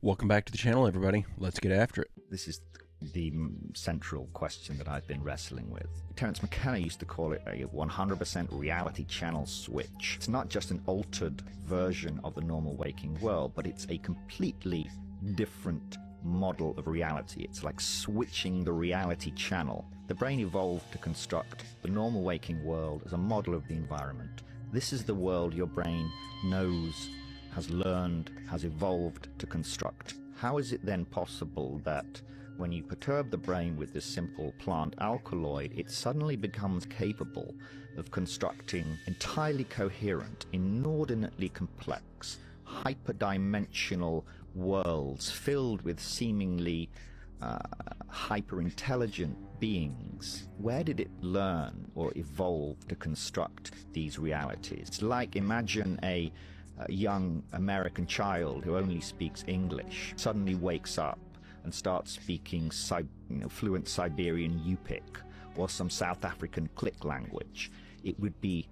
Welcome back to the channel, everybody. Let's get after it. This is the central question that I've been wrestling with. Terence McKenna used to call it a 100% reality channel switch. It's not just an altered version of the normal waking world, but it's a completely different model of reality. It's like switching the reality channel. The brain evolved to construct the normal waking world as a model of the environment. This is the world your brain knows, has learned, has evolved to construct. How is it then possible that when you perturb the brain with this simple plant alkaloid, it suddenly becomes capable of constructing entirely coherent, inordinately complex, hyperdimensional worlds filled with seemingly hyper-intelligent beings? Where did it learn or evolve to construct these realities? It's like, imagine a young American child who only speaks English suddenly wakes up and starts speaking fluent Siberian Yupik or some South African click language. It would be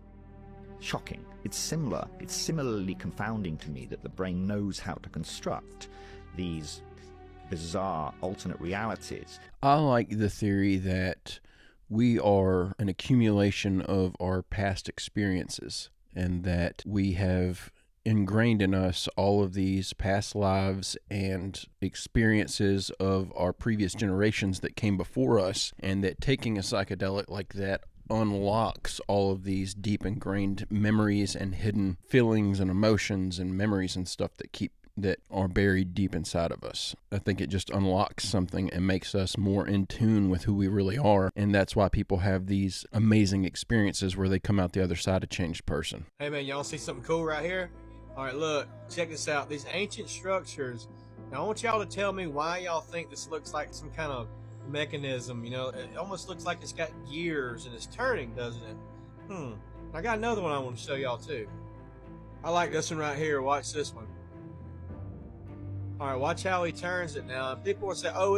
shocking. It's similarly confounding to me that the brain knows how to construct these bizarre alternate realities. I like the theory that we are an accumulation of our past experiences, and that we have ingrained in us all of these past lives and experiences of our previous generations that came before us, and that taking a psychedelic like that unlocks all of these deep ingrained memories and hidden feelings and emotions and memories and stuff that are buried deep inside of us. I think it just unlocks something and makes us more in tune with who we really are, and that's why people have these amazing experiences where they come out the other side a changed person. Hey man, y'all see something cool right here? All right, look, check this out. These ancient structures. Now I want y'all to tell me why y'all think this looks like some kind of mechanism. You know, it almost looks like it's got gears and it's turning, doesn't it? I got another one I want to show y'all too. I like this one right here. Watch this one. All right, watch how he turns it now. People will say, oh,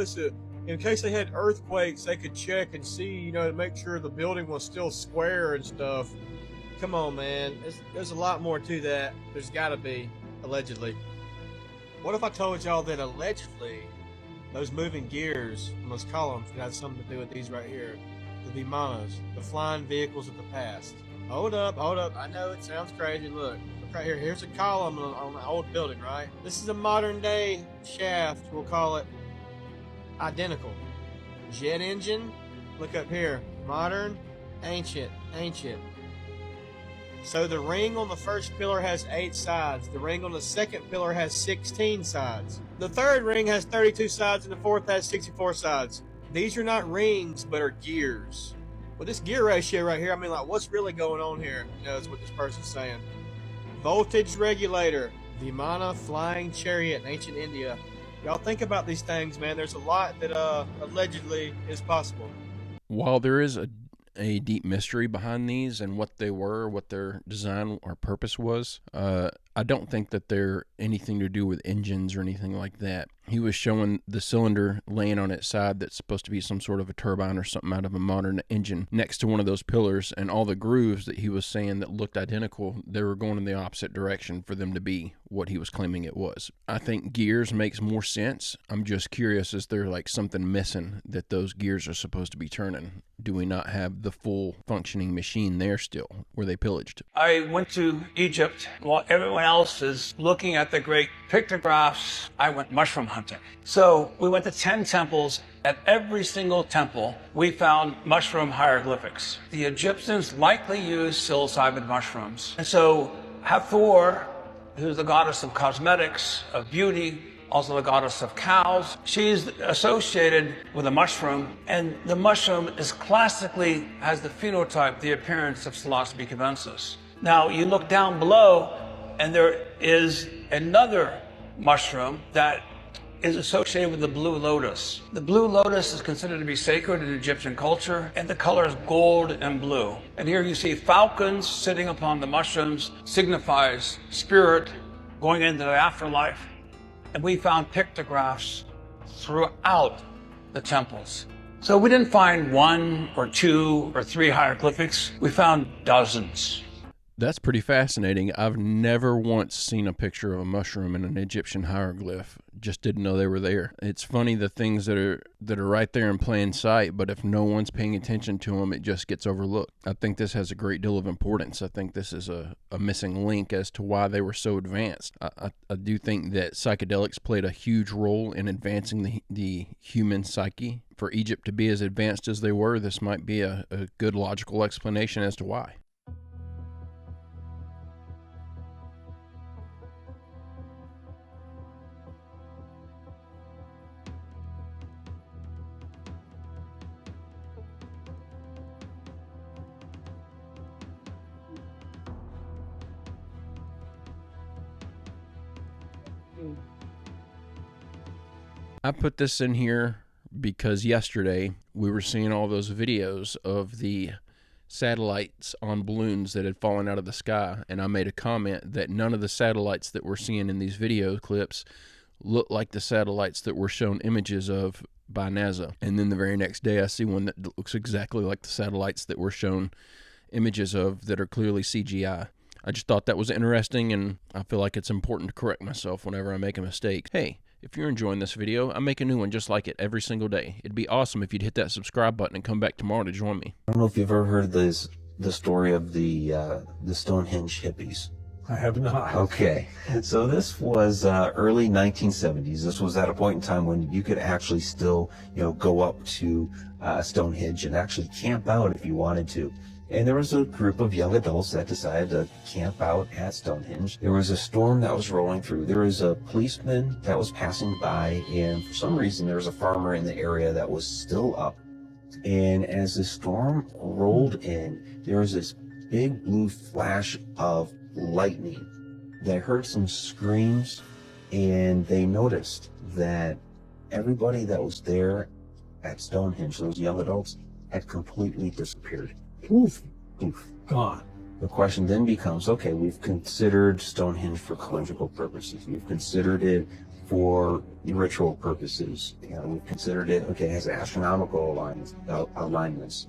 in case they had earthquakes, they could check and see, you know, to make sure the building was still square and stuff. Come on, man. There's a lot more to that. There's got to be, allegedly. What if I told y'all that allegedly those moving gears on those columns could have something to do with these right here? The Vimanas, the flying vehicles of the past. Hold up. I know it sounds crazy. Look right here. Here's a column on an old building, right? This is a modern day shaft. We'll call it identical. Jet engine. Look up here. Modern, ancient. So the ring on the first pillar has 8 sides. The ring on the second pillar has 16 sides. The third ring has 32 sides, and the fourth has 64 sides. These are not rings, but are gears. Well, this gear ratio right here, I mean, like, what's really going on here? You know, is what this person's saying. Voltage regulator. Vimana flying chariot in ancient India. Y'all think about these things, man. There's a lot that allegedly is possible. While there is a deep mystery behind these and what they were, what their design or purpose was, I don't think that they're anything to do with engines or anything like that. He was showing the cylinder laying on its side that's supposed to be some sort of a turbine or something out of a modern engine next to one of those pillars, and all the grooves that he was saying that looked identical, they were going in the opposite direction for them to be what he was claiming it was. I think gears makes more sense. I'm just curious, is there like something missing that those gears are supposed to be turning? Do we not have the full functioning machine there still? Were they pillaged? I went to Egypt while everyone else is looking at the great pictographs. I went mushroom hunting. So we went to 10 temples. At every single temple, we found mushroom hieroglyphics. The Egyptians likely used psilocybin mushrooms. And so Hathor, who's the goddess of cosmetics, of beauty, also the goddess of cows, she's associated with a mushroom, and the mushroom is classically has the phenotype, the appearance of Psilocybe cubensis. Now you look down below, and there is another mushroom that is associated with the blue lotus. The blue lotus is considered to be sacred in Egyptian culture, and the color is gold and blue. And here you see falcons sitting upon the mushrooms, signifies spirit going into the afterlife. And we found pictographs throughout the temples. So we didn't find 1 or 2 or 3 hieroglyphics. We found dozens. That's pretty fascinating. I've never once seen a picture of a mushroom in an Egyptian hieroglyph. just didn't know they were there. It's funny, the things that are right there in plain sight, but if no one's paying attention to them, it just gets overlooked. I think this has a great deal of importance. I think this is a missing link as to why they were so advanced. I do think that psychedelics played a huge role in advancing the human psyche. For Egypt to be as advanced as they were, this might be a good logical explanation as to why. I put this in here because yesterday we were seeing all those videos of the satellites on balloons that had fallen out of the sky, and I made a comment that none of the satellites that we're seeing in these video clips look like the satellites that were shown images of by NASA. And then the very next day I see one that looks exactly like the satellites that were shown images of that are clearly CGI. I just thought that was interesting, and I feel like it's important to correct myself whenever I make a mistake. Hey, if you're enjoying this video, I make a new one just like it every single day. It'd be awesome if you'd hit that subscribe button and come back tomorrow to join me. I don't know if you've ever heard the story of the Stonehenge hippies. I have not. Okay, so this was early 1970s. This was at a point in time when you could actually still, go up to Stonehenge and actually camp out if you wanted to. And there was a group of young adults that decided to camp out at Stonehenge. There was a storm that was rolling through. There was a policeman that was passing by, and for some reason there was a farmer in the area that was still up. And as the storm rolled in, there was this big blue flash of lightning. They heard some screams, and they noticed that everybody that was there at Stonehenge, those young adults, had completely disappeared. Poof. Poof. Gone. The question then becomes, okay, we've considered Stonehenge for cylindrical purposes. We've considered it for ritual purposes. We've considered it, okay, as astronomical alignments.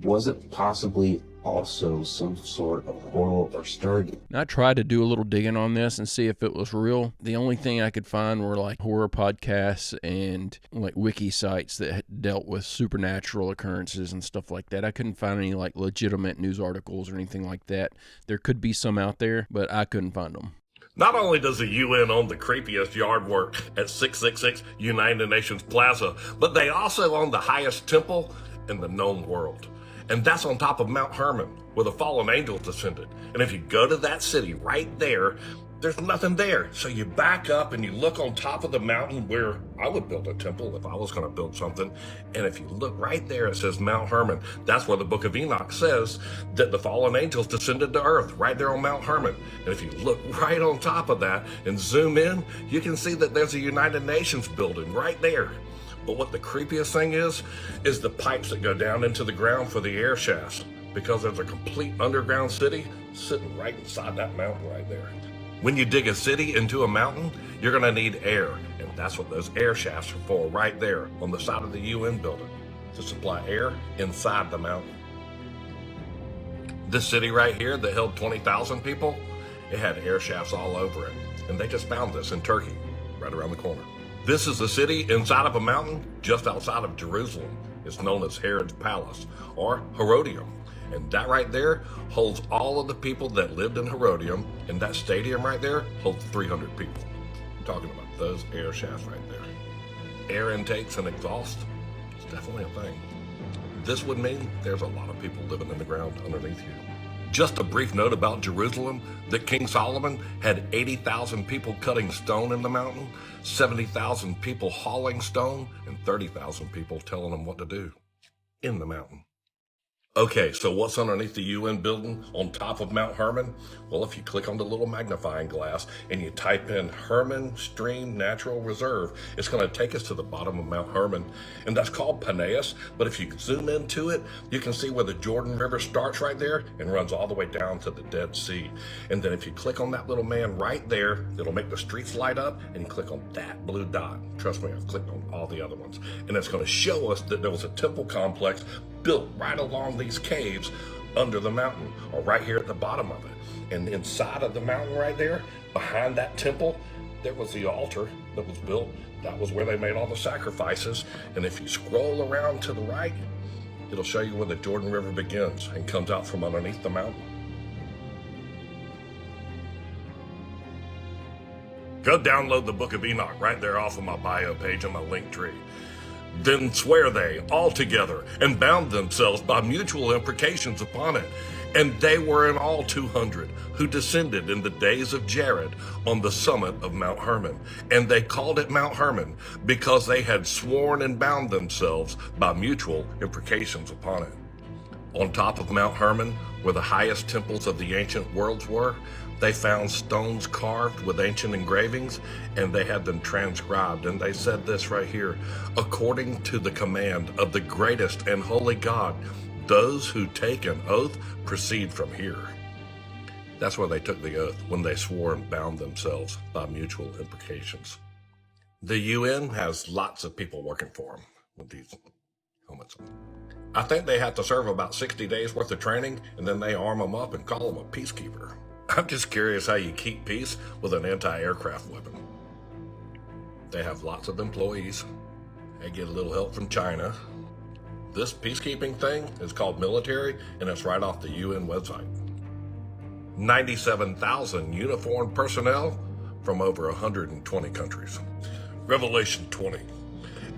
Was it possibly also some sort of portal or stargate? And I tried to do a little digging on this and see if it was real. The only thing I could find were like horror podcasts and like wiki sites that dealt with supernatural occurrences and stuff like that. I couldn't find any like legitimate news articles or anything like that. There could be some out there, but I couldn't find them. Not only does the UN own the creepiest yard work at 666 United Nations Plaza, but they also own the highest temple in the known world. And that's on top of Mount Hermon, where the fallen angels descended. And if you go to that city right there, there's nothing there. So you back up and you look on top of the mountain where I would build a temple if I was going to build something. And if you look right there, it says Mount Hermon. That's where the book of Enoch says that the fallen angels descended to earth, right there on Mount Hermon. And if you look right on top of that and zoom in, you can see that there's a United Nations building right there. But what the creepiest thing is the pipes that go down into the ground for the air shafts, because there's a complete underground city sitting right inside that mountain right there. When you dig a city into a mountain, you're going to need air, and that's what those air shafts are for right there on the side of the UN building, to supply air inside the mountain. This city right here that held 20,000 people, it had air shafts all over it, and they just found this in Turkey, right around the corner. This is a city inside of a mountain just outside of Jerusalem. It's known as Herod's Palace, or Herodium. And that right there holds all of the people that lived in Herodium, and that stadium right there holds 300 people. I'm talking about those air shafts right there. Air intakes and exhaust, it's definitely a thing. This would mean there's a lot of people living in the ground underneath you. Just a brief note about Jerusalem, that King Solomon had 80,000 people cutting stone in the mountain, 70,000 people hauling stone, and 30,000 people telling them what to do in the mountain. Okay, so what's underneath the UN building on top of Mount Hermon? Well, if you click on the little magnifying glass and you type in Hermon Stream Natural Reserve, it's going to take us to the bottom of Mount Hermon, and that's called Peneus. But if you zoom into it, you can see where the Jordan River starts right there and runs all the way down to the Dead Sea. And then if you click on that little man right there, it'll make the streets light up, and you click on that blue dot. Trust me, I've clicked on all the other ones. And it's going to show us that there was a temple complex built right along these caves under the mountain, or right here at the bottom of it. And inside of the mountain right there, behind that temple, there was the altar that was built. That was where they made all the sacrifices. And if you scroll around to the right, it'll show you where the Jordan River begins and comes out from underneath the mountain. Go download the Book of Enoch right there off of my bio page on my link tree. Then swear they all together and bound themselves by mutual imprecations upon it. And they were in all 200 who descended in the days of Jared on the summit of Mount Hermon. And they called it Mount Hermon because they had sworn and bound themselves by mutual imprecations upon it. On top of Mount Hermon, where the highest temples of the ancient worlds were, they found stones carved with ancient engravings, and they had them transcribed. And they said this right here: according to the command of the greatest and holy God, those who take an oath proceed from here. That's where they took the oath, when they swore and bound themselves by mutual imprecations. The UN has lots of people working for them with these helmets on. I think they have to serve about 60 days worth of training, and then they arm them up and call them a peacekeeper. I'm just curious how you keep peace with an anti-aircraft weapon. They have lots of employees. They get a little help from China. This peacekeeping thing is called military, and it's right off the UN website. 97,000 uniformed personnel from over 120 countries. Revelation 20.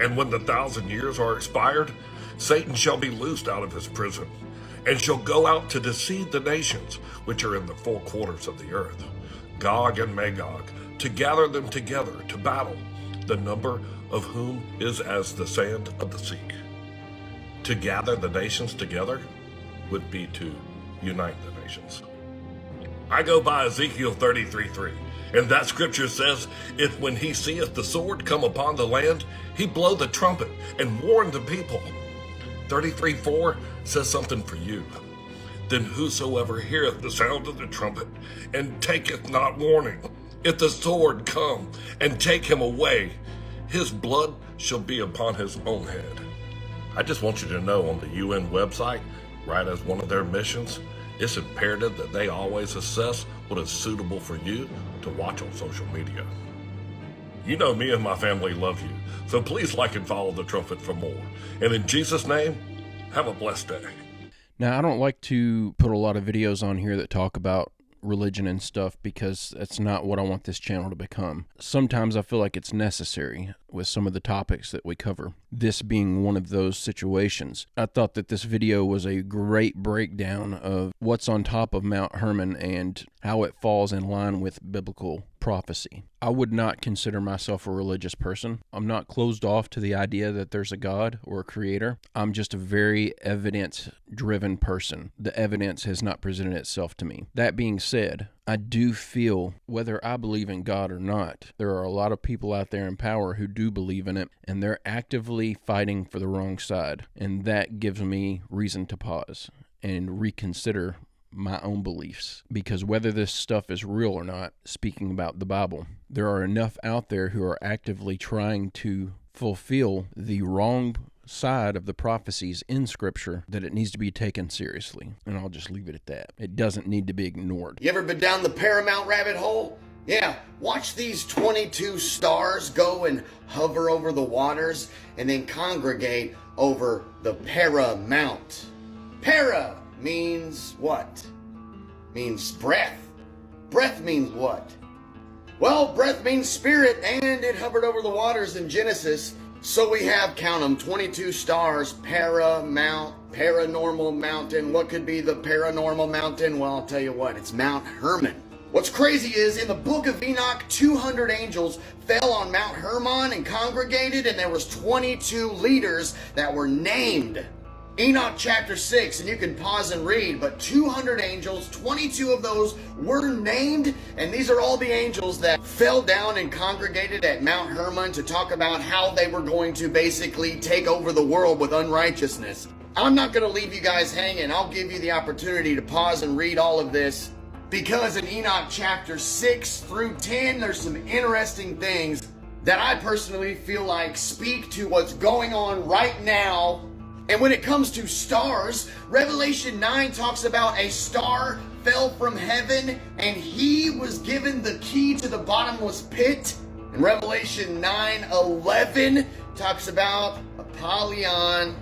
And when the 1,000 years are expired, Satan shall be loosed out of his prison, and shall go out to deceive the nations which are in the four quarters of the earth, Gog and Magog, to gather them together to battle, the number of whom is as the sand of the sea. To gather the nations together would be to unite the nations. I go by Ezekiel 33:3, and that scripture says, if when he seeth the sword come upon the land, he blow the trumpet and warn the people. 33:4 says something for you. Then whosoever heareth the sound of the trumpet and taketh not warning, if the sword come and take him away, his blood shall be upon his own head. I just want you to know, on the UN website, right as one of their missions, it's imperative that they always assess what is suitable for you to watch on social media. You know me and my family love you, so please like and follow the Trumpet for more. And in Jesus' name, have a blessed day. Now, I don't like to put a lot of videos on here that talk about religion and stuff, because that's not what I want this channel to become. Sometimes I feel like it's necessary with some of the topics that we cover, this being one of those situations. I thought that this video was a great breakdown of what's on top of Mount Hermon and how it falls in line with biblical prophecy. I would not consider myself a religious person. I'm not closed off to the idea that there's a God or a creator. I'm just a very evidence-driven person. The evidence has not presented itself to me. That being said, I do feel, whether I believe in God or not, there are a lot of people out there in power who do believe in it, and they're actively fighting for the wrong side. And that gives me reason to pause and reconsider my own beliefs, because whether this stuff is real or not, speaking about the Bible, there are enough out there who are actively trying to fulfill the wrong side of the prophecies in Scripture that it needs to be taken seriously. And I'll just leave it at that. It doesn't need to be ignored. You ever been down the Paramount rabbit hole? Yeah, watch these 22 stars go and hover over the waters and then congregate over the Paramount. Para means what? Means breath. Breath means what? Well, breath means spirit, and it hovered over the waters in Genesis. So we have, count them, 22 stars, Paramount, paranormal mountain. What could be the paranormal mountain? Well, I'll tell you what, it's Mount Hermon. What's crazy is, in the book of Enoch, 200 angels fell on Mount Hermon and congregated, and there was 22 leaders that were named. Enoch chapter 6, and you can pause and read, but 200 angels, 22 of those were named, and these are all the angels that fell down and congregated at Mount Hermon to talk about how they were going to basically take over the world with unrighteousness. I'm not going to leave you guys hanging. I'll give you the opportunity to pause and read all of this, because in Enoch chapter 6 through 10, there's some interesting things that I personally feel like speak to what's going on right now And when it comes to stars, Revelation 9 talks about a star fell from heaven and he was given the key to the bottomless pit. And Revelation 9:11 talks about Apollyon.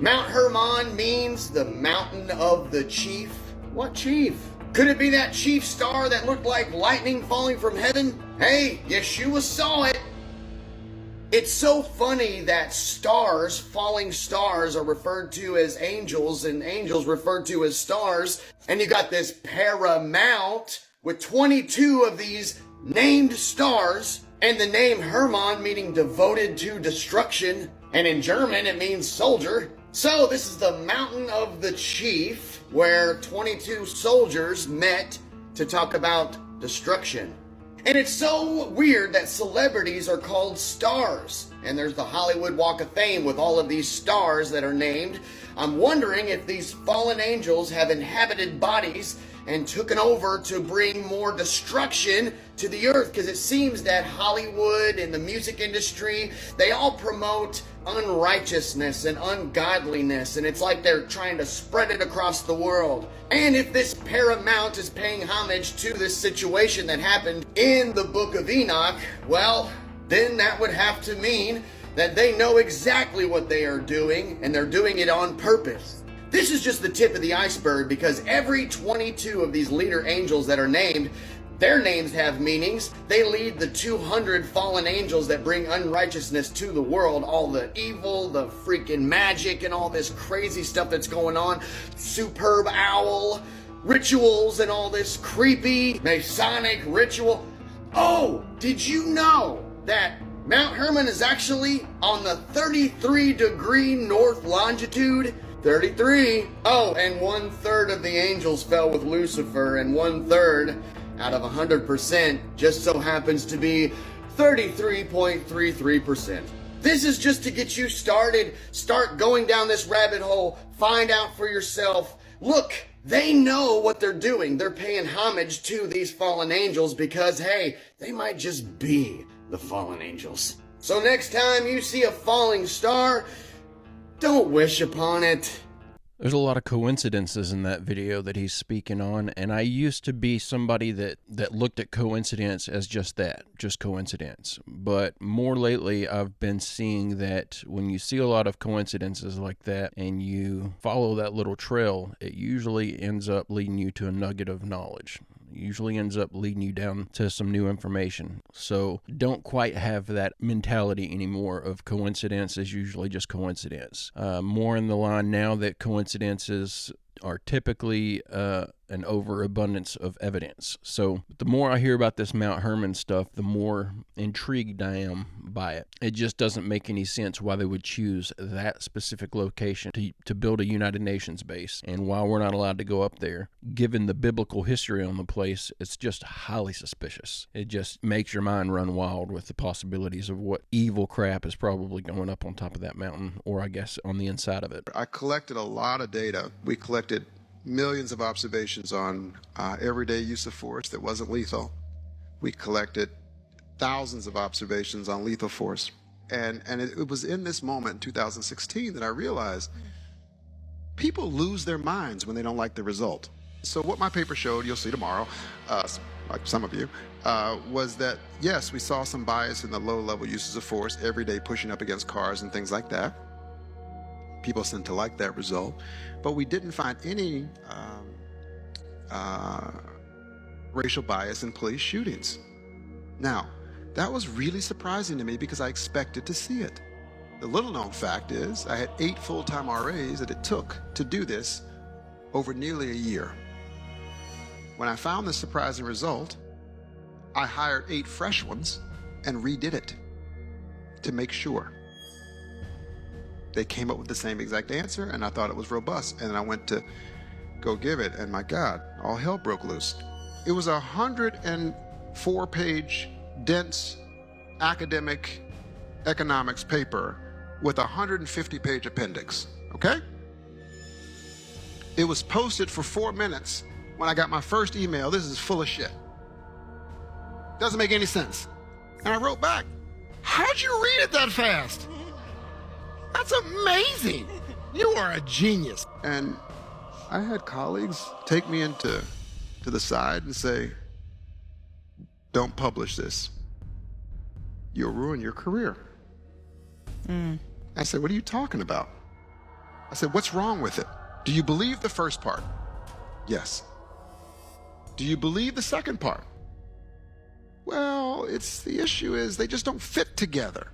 Mount Hermon means the mountain of the chief. What chief? Could it be that chief star that looked like lightning falling from heaven? Hey, Yeshua saw it. It's so funny that stars, falling stars, are referred to as angels and angels referred to as stars. And you got this paramount with 22 of these named stars and the name Hermon meaning devoted to destruction. And in German, it means soldier. So this is the mountain of the chief where 22 soldiers met to talk about destruction. And it's so weird that celebrities are called stars. And there's the Hollywood Walk of Fame with all of these stars that are named. I'm wondering if these fallen angels have inhabited bodies and taken over to bring more destruction to the earth. Because it seems that Hollywood and the music industry, they all promote unrighteousness and ungodliness, and it's like they're trying to spread it across the world. And if this paramount is paying homage to this situation that happened in the book of Enoch, well, then that would have to mean that they know exactly what they are doing, and they're doing it on purpose. This is just the tip of the iceberg, because every 22 of these leader angels that are named, their names have meanings. They lead the 200 fallen angels that bring unrighteousness to the world. All the evil, the freaking magic, and all this crazy stuff that's going on. Superb owl, rituals, and all this creepy Masonic ritual. Oh, did you know that Mount Hermon is actually on the 33-degree north longitude? 33. Oh, and 1/3 of the angels fell with Lucifer, and 1/3 out of 100% just so happens to be 33.33%. This is just to get you started. Start going down this rabbit hole. Find out for yourself. Look, they know what they're doing. They're paying homage to these fallen angels because, hey, they might just be the fallen angels. So next time you see a falling star, don't wish upon it. There's a lot of coincidences in that video that he's speaking on, and I used to be somebody that looked at coincidence as just that, just coincidence. But more lately, I've been seeing that when you see a lot of coincidences like that and you follow that little trail, it usually ends up leading you to a nugget of knowledge. Usually ends up leading you down to some new information. So don't quite have that mentality anymore of coincidence is usually just coincidence. More in the line now that coincidences are typically an overabundance of evidence. So the more I hear about this Mount Hermon stuff, the more intrigued I am by it. It just doesn't make any sense why they would choose that specific location to build a United Nations base. And while we're not allowed to go up there, given the biblical history on the place, it's just highly suspicious. It just makes your mind run wild with the possibilities of what evil crap is probably going up on top of that mountain, or I guess on the inside of it. I collected a lot of data. We collected millions of observations on everyday use of force that wasn't lethal. We collected thousands of observations on lethal force. And it was in this moment in 2016 that I realized people lose their minds when they don't like the result. So what my paper showed, you'll see tomorrow, like some of you, was that yes, we saw some bias in the low-level uses of force, every day pushing up against cars and things like that. People seem to like that result, but we didn't find any racial bias in police shootings. Now, that was really surprising to me because I expected to see it. The little-known fact is I had 8 full-time RAs that it took to do this over nearly a year. When I found this surprising result, I hired 8 fresh ones and redid it to make sure. They came up with the same exact answer, and I thought it was robust. And I went to go give it, and my God, all hell broke loose. It was a 104-page, dense academic economics paper with a 150-page appendix, okay? It was posted for 4 minutes when I got my first email. This is full of shit. Doesn't make any sense. And I wrote back, how'd you read it that fast? That's amazing. You are a genius. And I had colleagues take me to the side and say, don't publish this. You'll ruin your career. I said, what are you talking about? I said, what's wrong with it? Do you believe the first part? Yes. Do you believe the second part? Well, the issue is they just don't fit together.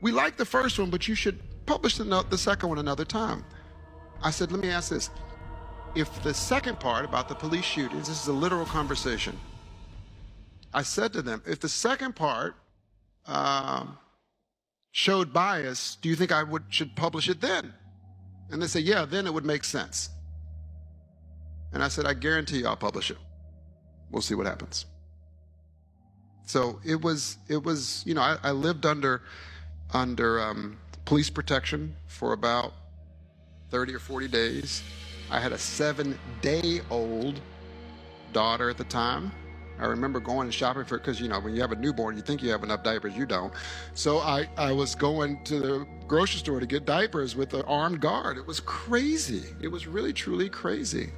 We like the first one, but you should publish the second one another time. I said, let me ask this. If the second part about the police shootings, this is a literal conversation. I said to them, if the second part showed bias, do you think I should publish it then? And they said, yeah, then it would make sense. And I said, I guarantee you I'll publish it. We'll see what happens. So it was, I lived under police protection for about 30 or 40 days. I had a 7-day-old daughter at the time. I remember going and shopping for it because, when you have a newborn, you think you have enough diapers, you don't. So I was going to the grocery store to get diapers with an armed guard. It was crazy. It was really, truly crazy.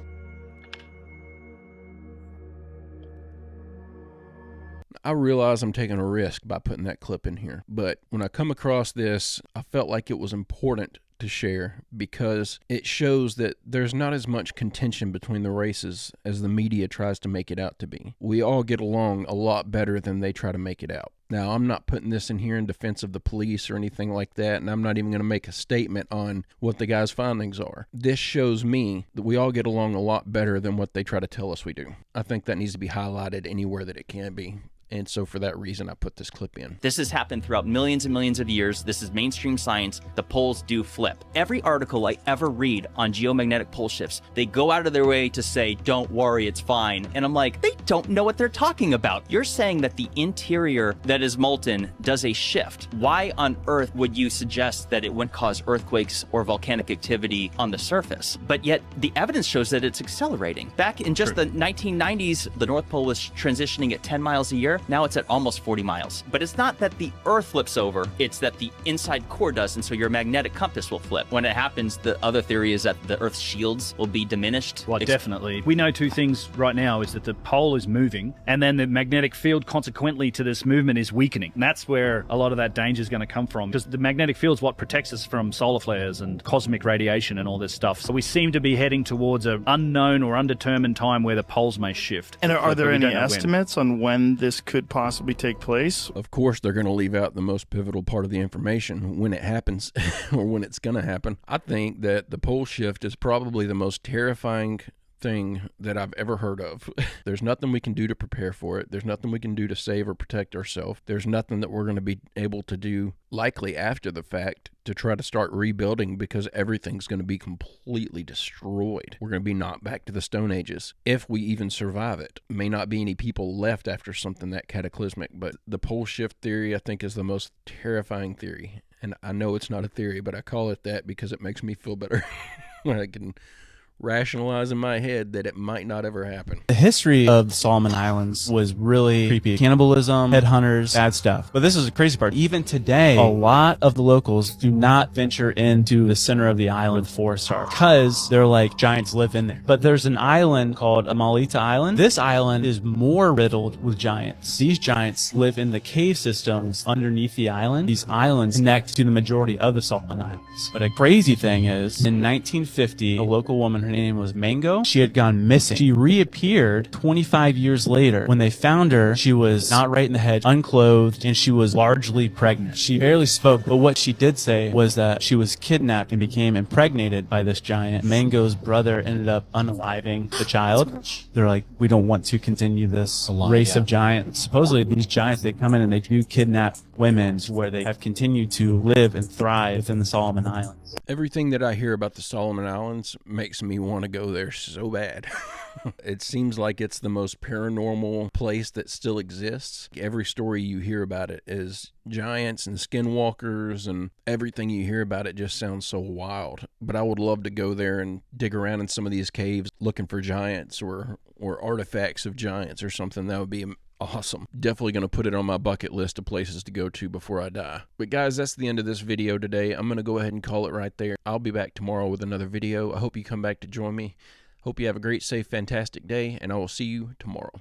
I realize I'm taking a risk by putting that clip in here, but when I come across this, I felt like it was important to share because it shows that there's not as much contention between the races as the media tries to make it out to be. We all get along a lot better than they try to make it out. Now, I'm not putting this in here in defense of the police or anything like that, and I'm not even going to make a statement on what the guy's findings are. This shows me that we all get along a lot better than what they try to tell us we do. I think that needs to be highlighted anywhere that it can be. And so for that reason, I put this clip in. This has happened throughout millions and millions of years. This is mainstream science. The poles do flip. Every article I ever read on geomagnetic pole shifts, they go out of their way to say, don't worry, it's fine. And I'm like, they don't know what they're talking about. You're saying that the interior that is molten does a shift. Why on earth would you suggest that it wouldn't cause earthquakes or volcanic activity on the surface? But yet the evidence shows that it's accelerating. Back in just the 1990s, the North Pole was transitioning at 10 miles a year. Now it's at almost 40 miles. But it's not that the Earth flips over, it's that the inside core does, and so your magnetic compass will flip. When it happens, the other theory is that the Earth's shields will be diminished. Well, definitely. We know two things right now is that the pole is moving, and then the magnetic field consequently to this movement is weakening. And that's where a lot of that danger is going to come from, because the magnetic field is what protects us from solar flares and cosmic radiation and all this stuff. So we seem to be heading towards an unknown or undetermined time where the poles may shift. And are there any estimates on when this could possibly take place? Of course, they're going to leave out the most pivotal part of the information, when it happens or when it's going to happen. I think that the pole shift is probably the most terrifying thing that I've ever heard of. There's nothing we can do to prepare for it. There's nothing we can do to save or protect ourselves. There's nothing that we're going to be able to do, likely after the fact, to try to start rebuilding, because everything's going to be completely destroyed. We're going to be knocked back to the Stone Ages, if we even survive it. May not be any people left after something that cataclysmic, but the pole shift theory, I think, is the most terrifying theory. And I know it's not a theory, but I call it that because it makes me feel better when I can rationalize in my head that it might not ever happen. The history of the Solomon Islands was really creepy. Cannibalism, headhunters, bad stuff. But this is the crazy part. Even today, a lot of the locals do not venture into the center of the island with forests are, because they're like, giants live in there. But there's an island called Amalita Island. This island is more riddled with giants. These giants live in the cave systems underneath the island. These islands connect to the majority of the Solomon Islands. But a crazy thing is, in 1950, a local woman, her name was Mango. She had gone missing. She reappeared 25 years later. When they found her, she was not right in the head, unclothed, and she was largely pregnant. She barely spoke, but what she did say was that she was kidnapped and became impregnated by this giant. Mango's brother ended up unaliving the child. They're like, we don't want to continue this race of giants. Supposedly, these giants, they come in and they do kidnap women, where they have continued to live and thrive within the Solomon Islands. Everything that I hear about the Solomon Islands makes me want to go there so bad. It seems like it's the most paranormal place that still exists. Every story you hear about it is giants and skinwalkers, and everything you hear about it just sounds so wild. But I would love to go there and dig around in some of these caves looking for giants or artifacts of giants or something. That would be Awesome. Definitely going to put it on my bucket list of places to go to before I die. But guys, that's the end of this video today. I'm going to go ahead and call it right there. I'll be back tomorrow with another video. I hope you come back to join me. Hope you have a great, safe, fantastic day, and I will see you tomorrow.